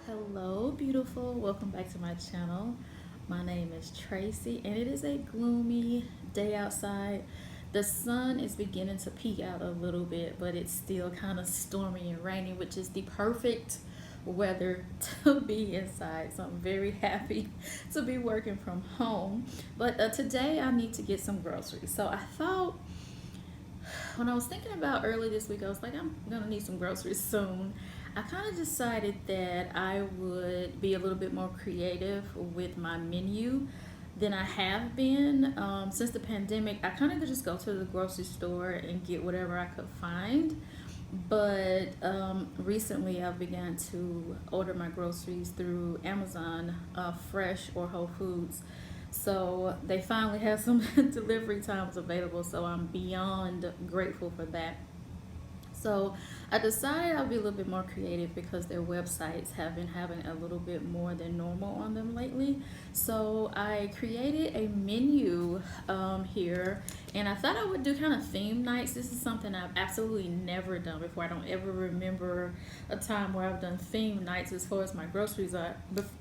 Hello, beautiful. Welcome back to my channel. My name is Tracy, and it is a gloomy day outside. The sun is beginning to peek out a little bit, but it's still kind of stormy and rainy, which is the perfect weather to be inside. So I'm very happy to be working from home. But today I need to get some groceries. So I thought, when I was thinking about early this week, I was like, I'm gonna need some groceries soon. I kind of decided that I would be a little bit more creative with my menu than I have been. Since the pandemic, I kind of could just go to the grocery store and get whatever I could find. But recently, I've begun to order my groceries through Amazon, Fresh or Whole Foods. So they finally have some delivery times available, so I'm beyond grateful for that. So I decided I'll be a little bit more creative because their websites have been having a little bit more than normal on them lately. So I created a menu here, and I thought I would do kind of theme nights. This is something I've absolutely never done before. I don't ever remember a time where I've done theme nights as far as my groceries are,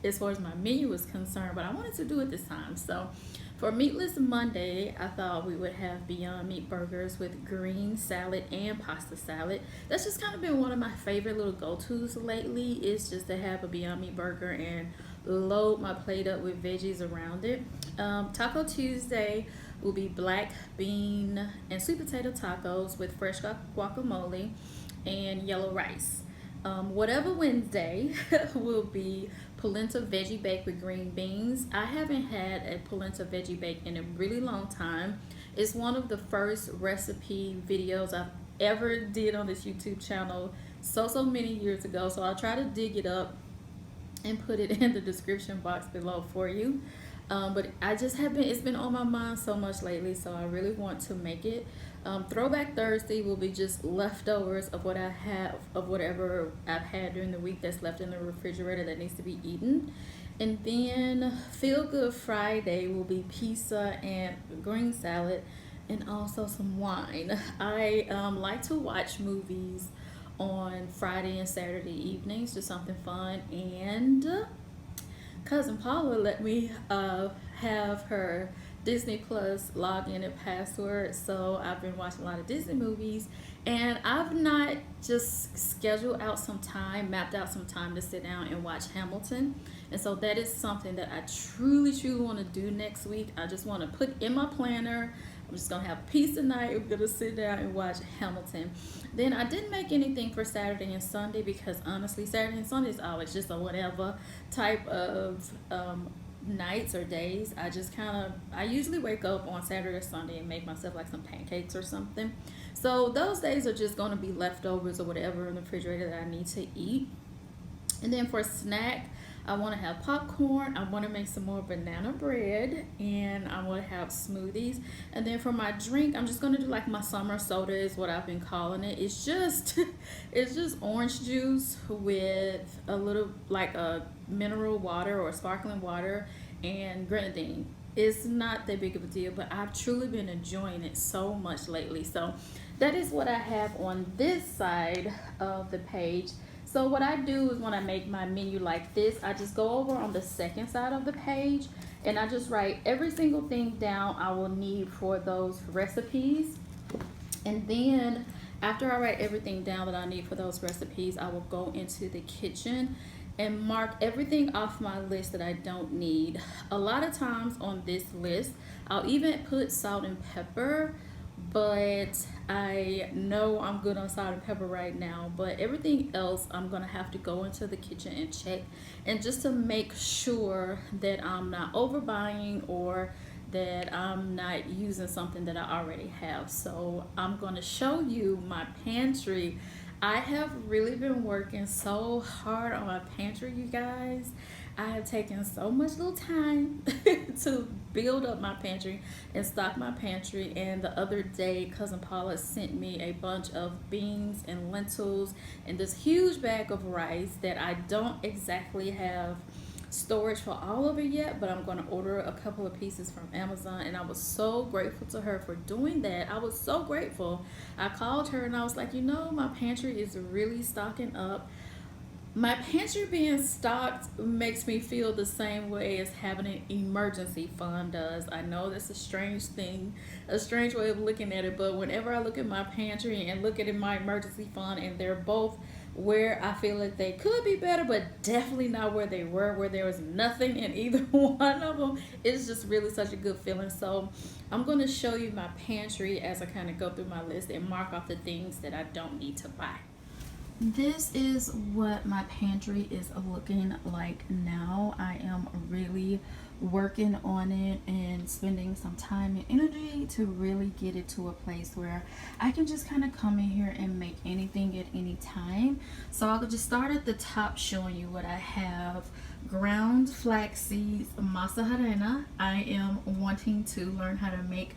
as far as my menu is concerned, but I wanted to do it this time. So for Meatless Monday, I thought we would have Beyond Meat burgers with green salad and pasta salad. That's just kind of been one of my favorite little go-tos lately, is just to have a Beyond Meat burger and load my plate up with veggies around it. Taco Tuesday will be black bean and sweet potato tacos with fresh guacamole and yellow rice. Whatever Wednesday will be polenta veggie bake with green beans. I haven't had a polenta veggie bake in a really long time. It's one of the first recipe videos I've ever did on this YouTube channel so many years ago. So I'll try to dig it up and put it in the description box below for you. But I just have been, it's been on my mind so much lately, so I really want to make it. Throwback Thursday will be just leftovers of what I have, of whatever I've had during the week that's left in the refrigerator that needs to be eaten. And then Feel Good Friday will be pizza and green salad and also some wine. I like to watch movies on Friday and Saturday evenings, just something fun. And cousin Paula let me have her Disney Plus login and password, so I've been watching a lot of Disney movies, and I've not just scheduled out some time, mapped out some time to sit down and watch Hamilton. And so that is something that I truly want to do next week. I just want to put in my planner. I'm just gonna have a pizza night. We're gonna sit down and watch Hamilton. Then I didn't make anything for Saturday and Sunday because honestly, Saturday and Sunday is always just a whatever type of nights or days. I usually wake up on Saturday or Sunday and make myself like some pancakes or something. So those days are just gonna be leftovers or whatever in the refrigerator that I need to eat. And then for snack, I want to have popcorn, I want to make some more banana bread, and I want to have smoothies. And then for my drink, I'm just going to do like my summer soda is what I've been calling it. It's just it's just orange juice with a little like a mineral water or sparkling water and grenadine. It's not that big of a deal, but I've truly been enjoying it so much lately. So that is what I have on this side of the page. So what I do is when I make my menu like this, I just go over on the second side of the page and I just write every single thing down I will need for those recipes. And then after I write everything down that I need for those recipes, I will go into the kitchen and mark everything off my list that I don't need. A lot of times on this list, I'll even put salt and pepper, but I know I'm good on salt and pepper right now. But everything else, I'm gonna have to go into the kitchen and check, and just to make sure that I'm not overbuying or that I'm not using something that I already have. So I'm gonna show you my pantry. I have really been working so hard on my pantry, you guys. I have taken so much little time to build up my pantry and stock my pantry. And the other day, cousin Paula sent me a bunch of beans and lentils and this huge bag of rice that I don't exactly have storage for all of it yet, but I'm going to order a couple of pieces from Amazon. And I was so grateful to her for doing that. I was so grateful. I called her and I was like, you know, my pantry is really stocking up. My pantry being stocked makes me feel the same way as having an emergency fund does. I know that's a strange thing, a strange way of looking at it, but whenever I look at my pantry and look at my emergency fund, and they're both where I feel like they could be better, but definitely not where they were, where there was nothing in either one of them, it's just really such a good feeling. So I'm going to show you my pantry as I kind of go through my list and mark off the things that I don't need to buy. This is what my pantry is looking like now. I am really working on it and spending some time and energy to really get it to a place where I can just kind of come in here and make anything at any time. So I'll just start at the top showing you what I have. Ground flax seeds, masa harina. I am wanting to learn how to make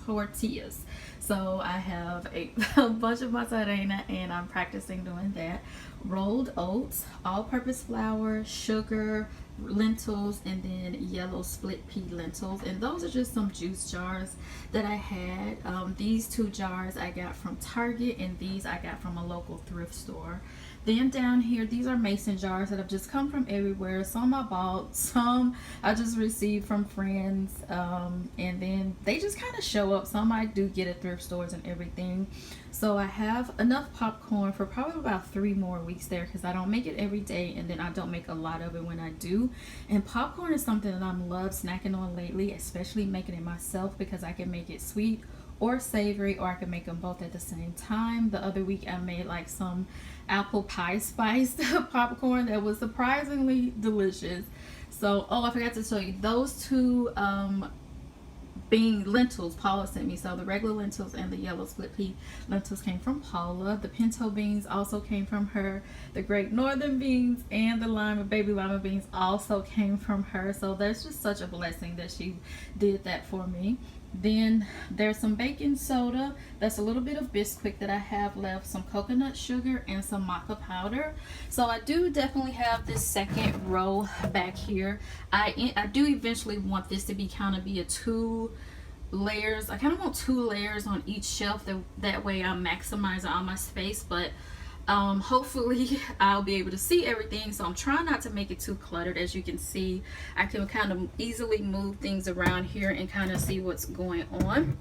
tortillas, so I have a bunch of mozzarella and I'm practicing doing that. Rolled oats, all-purpose flour, sugar, lentils, and then yellow split pea lentils, and those are just some juice jars that I had. These 2 jars I got from Target, and these I got from a local thrift store. Then down here, these are mason jars that have just come from everywhere. Some I bought, some I just received from friends, and then they just kind of show up. Some I do get at thrift stores and everything. So I have enough popcorn for probably about 3 more weeks there, because I don't make it every day, and then I don't make a lot of it when I do. And popcorn is something that I'm love snacking on lately, especially making it myself, because I can make it sweet or savory, or I can make them both at the same time. The other week I made like some apple pie spiced popcorn that was surprisingly delicious. So, oh, I forgot to show you those 2 bean lentils Paula sent me. So the regular lentils and the yellow split pea lentils came from Paula. The pinto beans also came from her. The great northern beans and the lima, baby lima beans, also came from her. So that's just such a blessing that she did that for me. Then there's some baking soda. That's a little bit of Bisquick that I have left, some coconut sugar, and some maca powder. So I do definitely have this second row back here. I do eventually want this to be kind of be a 2 layers. I kind of want 2 layers on each shelf. That way I'm maximizing all my space, but hopefully I'll be able to see everything, so I'm trying not to make it too cluttered. As you can see, I can kind of easily move things around here and kind of see what's going on.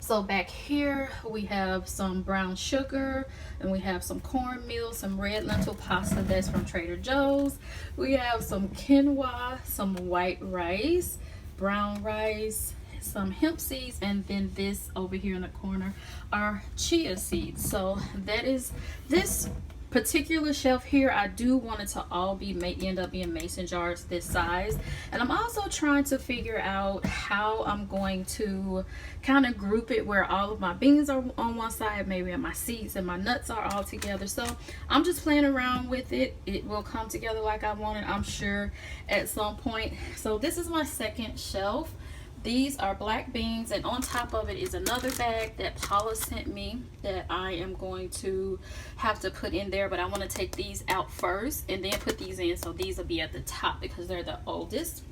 So back here we have some brown sugar, and we have some cornmeal, some red lentil pasta that's from Trader Joe's. We have some quinoa, some white rice, brown rice, some hemp seeds, and then this over here in the corner are chia seeds. So that is this particular shelf here. I do want it to all be end up being mason jars this size, and I'm also trying to figure out how I'm going to kind of group it where all of my beans are on one side, maybe my seeds and my nuts are all together. So I'm just playing around with it. It will come together like I want it, I'm sure, at some point. So this is my second shelf. These are black beans, and on top of it is another bag that Paula sent me that I am going to have to put in there, but I want to take these out first and then put these in, so these will be at the top because they're the oldest.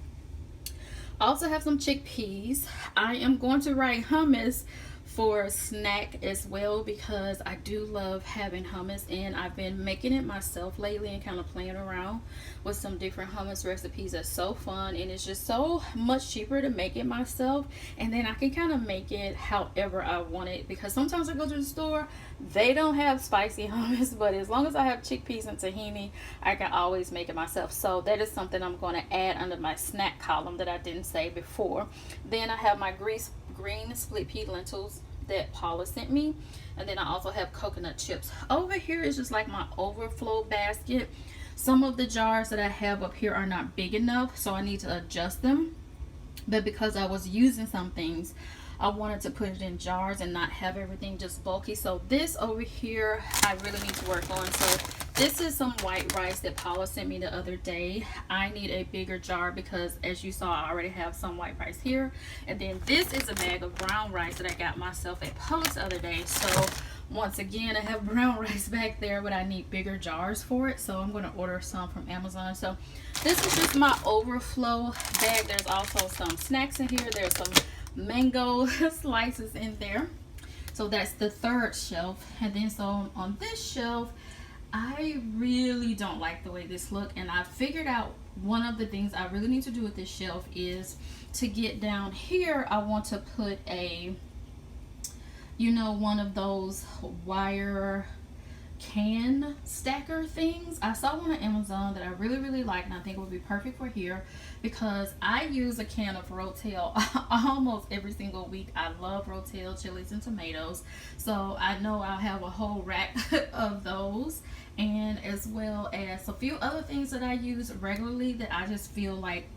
I also have some chickpeas. I am going to write hummus for snack as well, because I do love having hummus, and I've been making it myself lately and kind of playing around with some different hummus recipes. That's so fun, and it's just so much cheaper to make it myself, and then I can kind of make it however I want it, because sometimes I go to the store, they don't have spicy hummus, but as long as I have chickpeas and tahini, I can always make it myself. So that is something I'm going to add under my snack column that I didn't say before. Then I have my green split pea lentils that Paula sent me, and then I also have coconut chips. Over here is just like my overflow basket. Some of the jars that I have up here are not big enough, so I need to adjust them, but because I was using some things, I wanted to put it in jars and not have everything just bulky. So this over here I really need to work on. So this is some white rice that Paula sent me the other day. I need a bigger jar because, as you saw, I already have some white rice here. And then this is a bag of brown rice that I got myself at Publix the other day. So once again, I have brown rice back there, but I need bigger jars for it. So I'm going to order some from Amazon. So this is just my overflow bag. There's also some snacks in here. There's some mango slices in there. So that's the third shelf. And then so on this shelf, I really don't like the way this look, and I figured out one of the things I really need to do with this shelf is to get down here. I want to put a, you know, one of those wire can stacker things. I saw one on Amazon that I really like, and I think it would be perfect for here because I use a can of Rotel almost every single week. I love Rotel chilies and tomatoes, so I know I'll have a whole rack of those, and as well as a few other things that I use regularly that I just feel like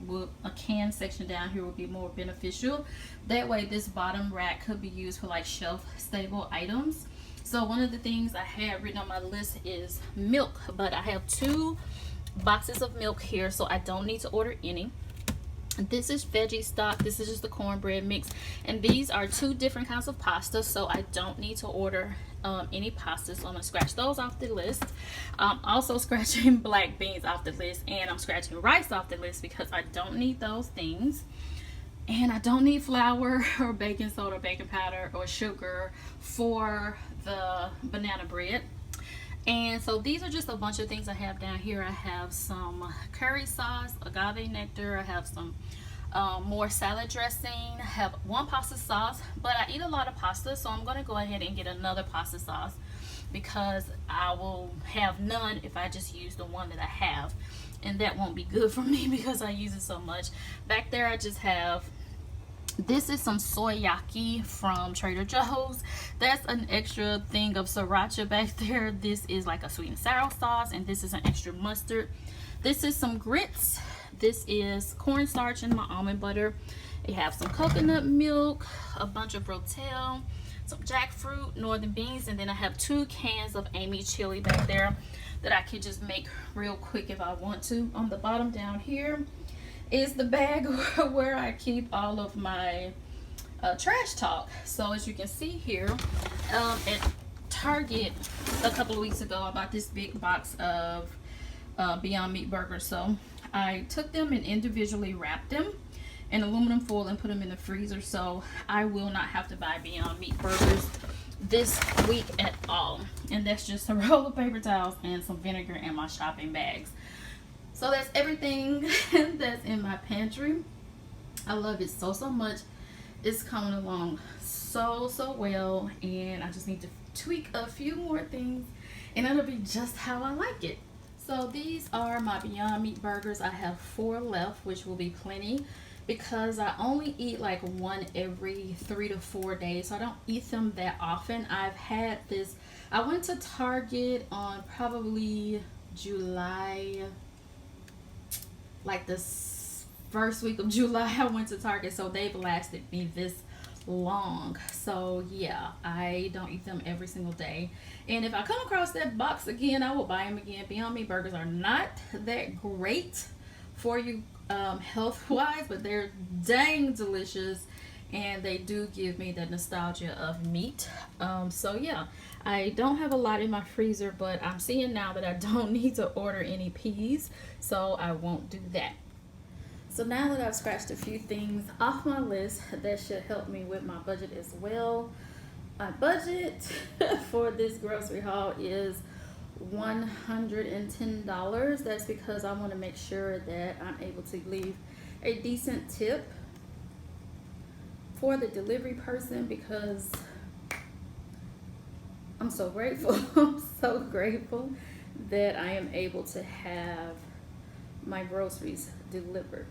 a can section down here would be more beneficial. That way this bottom rack could be used for like shelf stable items. So one of the things I had written on my list is milk, but I have 2 boxes of milk here, so I don't need to order any. This is veggie stock. This is just the cornbread mix, and these are 2 different kinds of pasta, so I don't need to order any pasta. So I'm gonna scratch those off the list. I'm also scratching black beans off the list, and I'm scratching rice off the list because I don't need those things. And I don't need flour or baking soda, baking powder, or sugar for the banana bread. And so these are just a bunch of things I have down here. I have some curry sauce, agave nectar. I have some more salad dressing. I have 1 pasta sauce, but I eat a lot of pasta, so I'm going to go ahead and get another pasta sauce because I will have none if I just use the one that I have. And that won't be good for me because I use it so much. Back there I just have, this is some soyaki from Trader Joe's. That's an extra thing of sriracha back there. This is like a sweet and sour sauce, and this is an extra mustard. This is some grits. This is cornstarch and my almond butter. You have some coconut milk, a bunch of Rotel, some jackfruit, northern beans, and then I have 2 cans of Amy chili back there that I could just make real quick if I want to. On the bottom down here is the bag where I keep all of my trash talk. So as you can see here, at Target a couple of weeks ago I bought this big box of Beyond Meat burgers. So I took them and individually wrapped them in aluminum foil and put them in the freezer, so I will not have to buy Beyond Meat burgers this week at all. And that's just a roll of paper towels and some vinegar in my shopping bags. So that's everything that's in my pantry. I love it so much. It's coming along so well, and I just need to tweak a few more things and it'll be just how I like it. So these are my Beyond Meat burgers. I have 4 left, which will be plenty because I only eat like one every 3 to 4 days, so I don't eat them that often. I've had this, I went to Target on probably July, like the first week of July. I went to Target, so they've lasted me this long. So yeah, I don't eat them every single day, and if I come across that box again, I will buy them again. Beyond Meat burgers are not that great for you health wise, but they're dang delicious, and they do give me the nostalgia of meat. So yeah, I don't have a lot in my freezer, but I'm seeing now that I don't need to order any peas, so I won't do that. So now that I've scratched a few things off my list, that should help me with my budget as well. My budget for this grocery haul is $110. That's because I want to make sure that I'm able to leave a decent tip for the delivery person, because I'm so grateful. I'm so grateful that I am able to have my groceries delivered.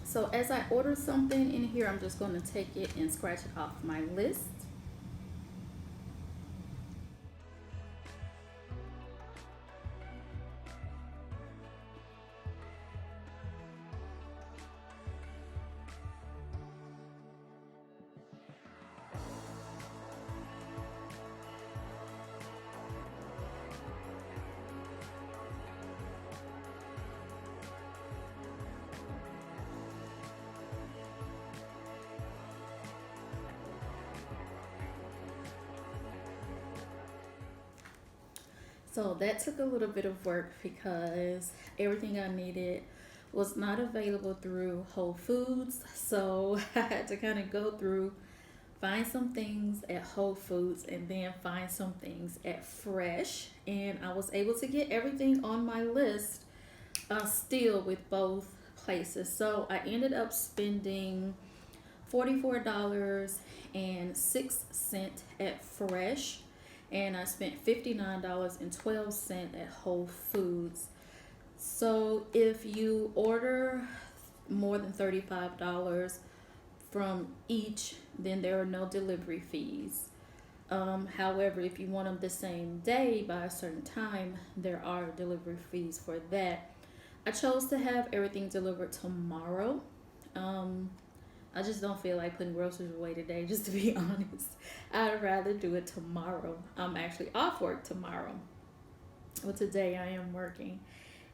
So as I order something in here, I'm just going to take it and scratch it off my list. So that took a little bit of work because everything I needed was not available through Whole Foods. So I had to kind of go through, find some things at Whole Foods, and then find some things at Fresh. And I was able to get everything on my list still with both places. So I ended up spending $44.06 at Fresh, and I spent $59.12 at Whole Foods. So if you order more than $35 from each, then there are no delivery fees. However, if you want them the same day by a certain time, there are delivery fees for that. I chose to have everything delivered tomorrow. I just don't feel like putting groceries away today, just to be honest. I'd rather do it tomorrow. I'm actually off work tomorrow. Well, today I am working.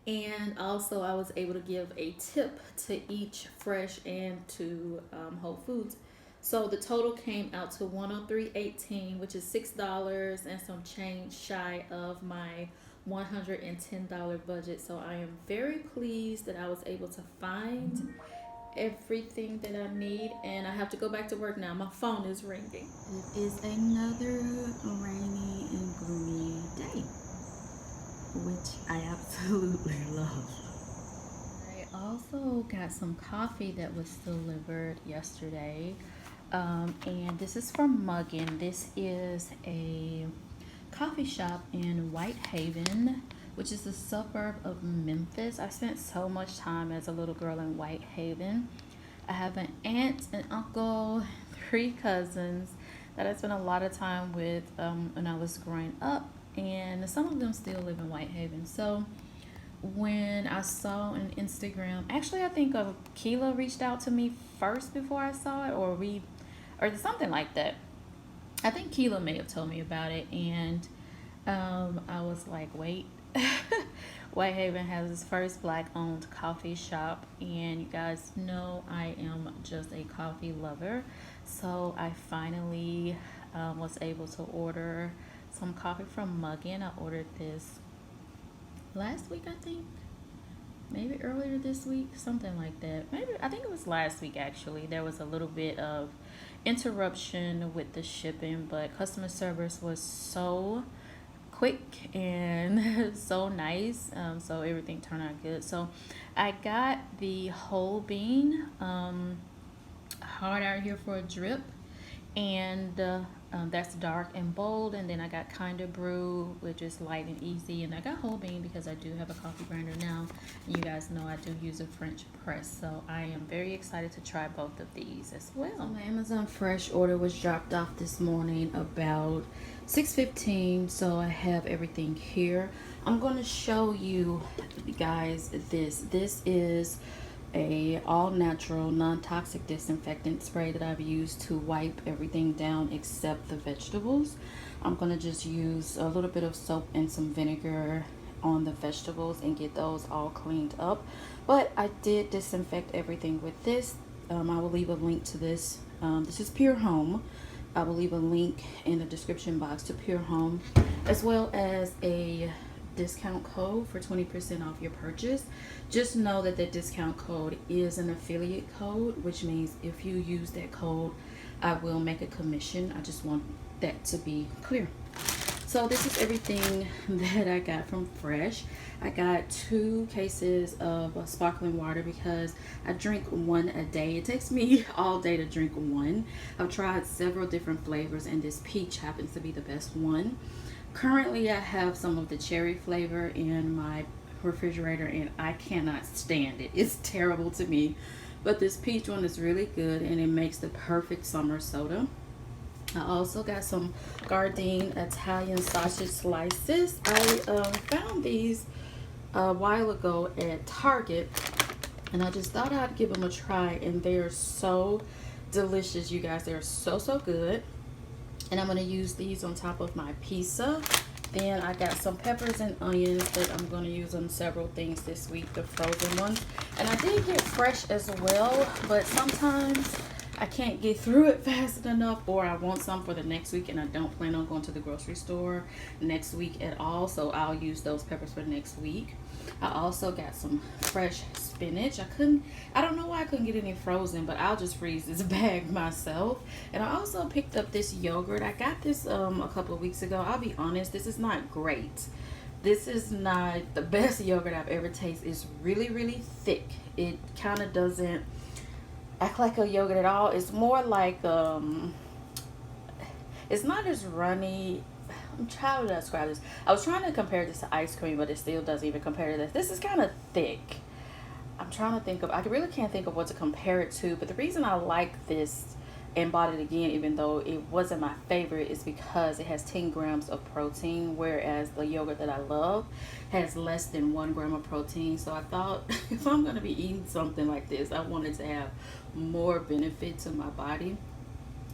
And also I was able to give a tip to each Fresh and to Whole Foods. So the total came out to $103.18, which is $6 and some change shy of my $110 budget. So I am very pleased that I was able to find everything that I need, and I have to go back to work now. My phone is ringing. It is another rainy and gloomy day, which I absolutely love. I also got some coffee that was delivered yesterday, and this is from Muggin. This is a coffee shop in Whitehaven, which is a suburb of Memphis. I spent so much time as a little girl in Whitehaven. I have an aunt, an uncle, 3 cousins that I spent a lot of time with when I was growing up, and some of them still live in Whitehaven. So when I saw on Instagram, actually I think Keela reached out to me first before I saw it, or something like that. I think Keela may have told me about it, and I was like, wait. Whitehaven has its first black-owned coffee shop, and you guys know I am just a coffee lover. So I finally was able to order some coffee from Muggin. I ordered this last week, I think. Maybe earlier this week, something like that. I think it was last week actually. There was a little bit of interruption with the shipping, but customer service was so quick and so nice, so everything turned out good. So I got the whole bean, hard out here for a drip, and that's dark and bold. And then I got Kinda Brew, which is light and easy, and I got whole bean because I do have a coffee grinder now, and you guys know I do use a French press. So I am very excited to try both of these as well. So my Amazon Fresh order was dropped off this morning about 6:15, so I have everything here. I'm going to show you guys this is a all-natural non-toxic disinfectant spray that I've used to wipe everything down except the vegetables. I'm going to just use a little bit of soap and some vinegar on the vegetables and get those all cleaned up. But I did disinfect everything with this. I will leave a link to this. This is Pure Home. I will leave a link in the description box to Pure Home, as well as a discount code for 20% off your purchase. Just know that the discount code is an affiliate code, which means if you use that code, I will make a commission. I just want that to be clear. So this is everything that I got from Fresh. I got 2 cases of sparkling water because I drink 1 a day. It takes me all day to drink 1. I've tried several different flavors, and this peach happens to be the best one. Currently, I have some of the cherry flavor in my refrigerator, and I cannot stand it. It's terrible to me. But this peach one is really good, and it makes the perfect summer soda. I also got some Gardein Italian sausage slices. I found these a while ago at Target, and I just thought I'd give them a try, and they are so delicious, you guys. They're so good. And I'm going to use these on top of my pizza. Then I got some peppers and onions that I'm going to use on several things this week, the frozen ones. And I did get fresh as well, but sometimes I can't get through it fast enough, or I want some for the next week and I don't plan on going to the grocery store next week at all, so I'll use those peppers for next week. I also got some fresh spinach. I don't know why I couldn't get any frozen, but I'll just freeze this bag myself. And I also picked up this yogurt. I got this a couple of weeks ago. I'll be honest, this is not great. This is not the best yogurt I've ever tasted. It's really, really thick. It kind of doesn't act like a yogurt at all. It's more like it's not as runny. I'm trying to describe this. I was trying to compare this to ice cream, but it still doesn't even compare to this. This is kind of thick. I'm trying to think of, I really can't think of what to compare it to, but the reason I like this and bought it again, even though it wasn't my favorite, is because it has 10 grams of protein, whereas the yogurt that I love has less than 1 gram of protein. So I thought if I'm going to be eating something like this, I wanted to have more benefit to my body.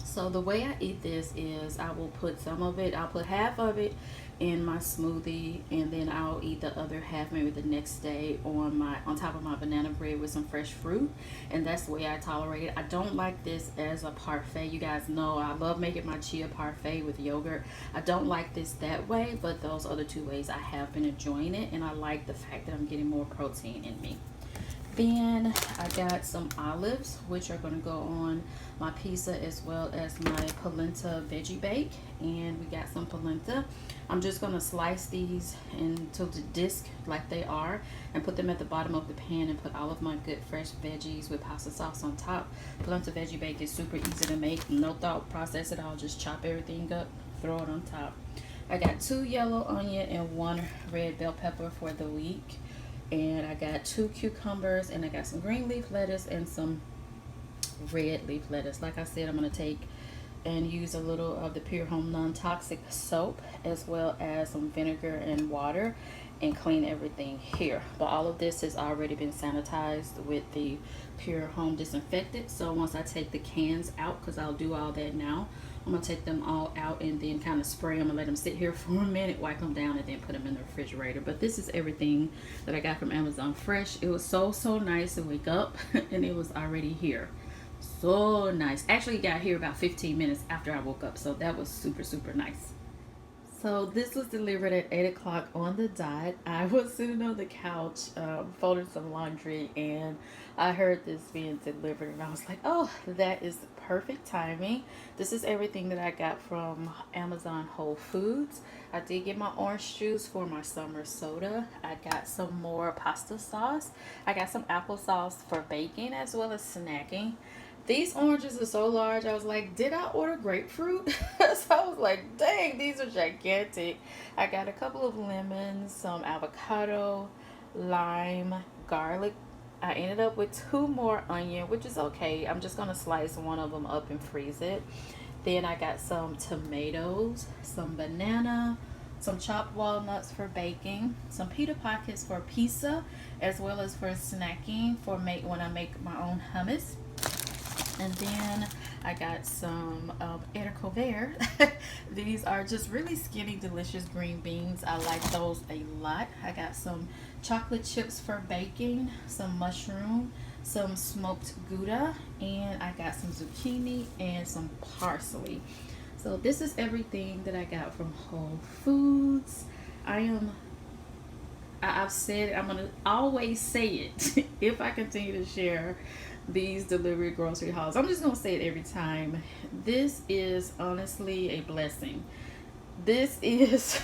So the way I eat this is I will put some of it, I'll put half of it in my smoothie, and then I'll eat the other half maybe the next day on top of my banana bread with some fresh fruit. And that's the way I tolerate it. I don't like this as a parfait. You guys know I love making my chia parfait with yogurt. I don't like this that way, but those other two ways I have been enjoying it, and I like the fact that I'm getting more protein in me. Then I got some olives, which are going to go on my pizza as well as my polenta veggie bake. And we got some polenta. I'm just going to slice these into the disc like they are and put them at the bottom of the pan and put all of my good fresh veggies with pasta sauce on top. Polenta veggie bake is super easy to make. No thought process at all. Just chop everything up, throw it on top. I got 2 yellow onion and 1 red bell pepper for the week. And I got 2 cucumbers, and I got some green leaf lettuce and some red leaf lettuce. Like I said, I'm going to take and use a little of the Pure Home non-toxic soap as well as some vinegar and water and clean everything here. But all of this has already been sanitized with the Pure Home disinfectant. So once I take the cans out, because I'll do all that now, I'm going to take them all out and then kind of spray them and let them sit here for a minute, wipe them down, and then put them in the refrigerator. But this is everything that I got from Amazon fresh. It was so nice to wake up and it was already here. So nice. Actually got here about 15 minutes after I woke up, so that was super nice. So this was delivered at 8 o'clock on the dot. I was sitting on the couch folding some laundry, and I heard this being delivered, and I was like, oh, that is perfect timing. This is everything that I got from Amazon Whole Foods. I did get my orange juice for my summer soda. I got some more pasta sauce. I got some applesauce for baking as well as snacking. These oranges are so large, I was like, did I order grapefruit? So I was like, dang, these are gigantic. I got a couple of lemons, some avocado, lime, garlic. I ended up with 2 more onion, which is okay. I'm just going to slice one of them up and freeze it. Then I got some tomatoes, some banana, some chopped walnuts for baking, some pita pockets for pizza, as well as for snacking for when I make my own hummus. And then I got some haricots verts. These are just really skinny, delicious green beans. I like those a lot. I got some chocolate chips for baking, some mushroom, some smoked Gouda, and I got some zucchini and some parsley. So this is everything that I got from Whole Foods. I've said it, I'm gonna always say it if I continue to share these delivery grocery hauls. I'm just gonna say it every time. This is honestly a blessing. This is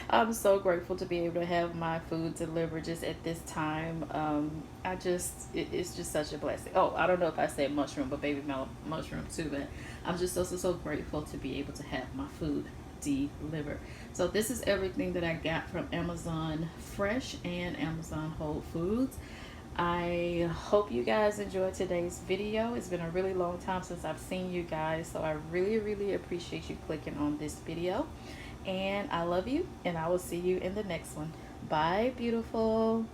I'm so grateful to be able to have my food delivered just at this time. It's just such a blessing. Oh, I don't know if I said mushroom, but baby mushroom too. But I'm just so grateful to be able to have my food delivered. So this is everything that I got from Amazon Fresh and Amazon Whole Foods. I hope you guys enjoyed today's video. It's been a really long time since I've seen you guys, so I really appreciate you clicking on this video. And I love you, and I will see you in the next one. Bye, beautiful.